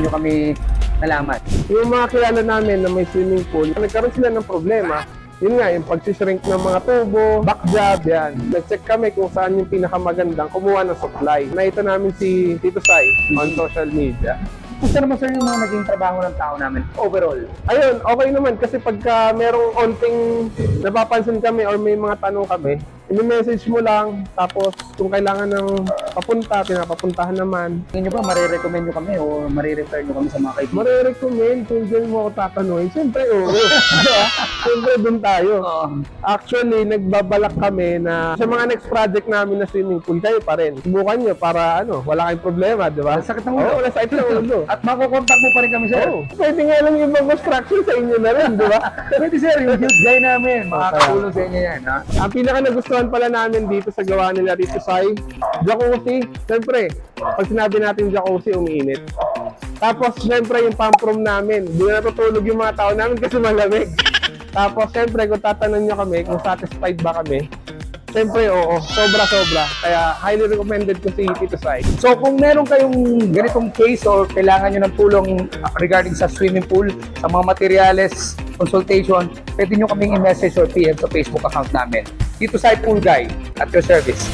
nyo kami nalaman. Yung mga kilala namin na may swimming pool, nagkaroon sila ng problema. Yun nga, yung pagsishrink ng mga tubo, back job, yan. Nag-check kami kung saan yung pinakamagandang kumuha ng supply. Nakita namin si Tito Sai on social media. Gusto naman sir yung mga naging trabaho ng tao namin overall. Ayun, okay naman kasi pagka merong onting napapansin kami or may mga tanong kami, i-message mo lang, tapos kung kailangan ng papunta, pinapapuntahan naman. Tingin nyo ba, marirecommend nyo kami o marirefer nyo kami sa mga kaibigan? Marirecommend kung dyan mo ako tatanungin. Siyempre, oo. Diba? Siyempre, dun tayo. Oo. Actually, nagbabalak kami na sa mga next project namin na swimming pool, kayo pa rin. Subukan nyo para wala kayong problema, di ba? Wala sakit ng ulo. Oo, wala sakit ng ulo. At makukontak mo pa rin kami sir. Oo. Pwede nga lang yung ibang construction sa inyo na rin, di ba? Pwede sir, yung huge guy namin. Makakatulong sa inyo yan. Ha? Ang pinaka nagustuhan pala namin dito sa gawa nila dito sa jacuzzi. Siyempre, pag sinabi natin jacuzzi, umiinit. Tapos, siyempre, yung pump room namin. Di na natutulog yung mga tao namin kasi malamig. Tapos, siyempre, kung tatanong nyo kami kung satisfied ba kami, siyempre, oo. Sobra-sobra. Kaya, highly recommended ko si Tito Sai. So kung meron kayong ganitong case or kailangan nyo ng tulong regarding sa swimming pool, sa mga materyales, consultation, pwede nyo kaming i-message or PM sa Facebook account namin. Dito sa Pool Guy at your service.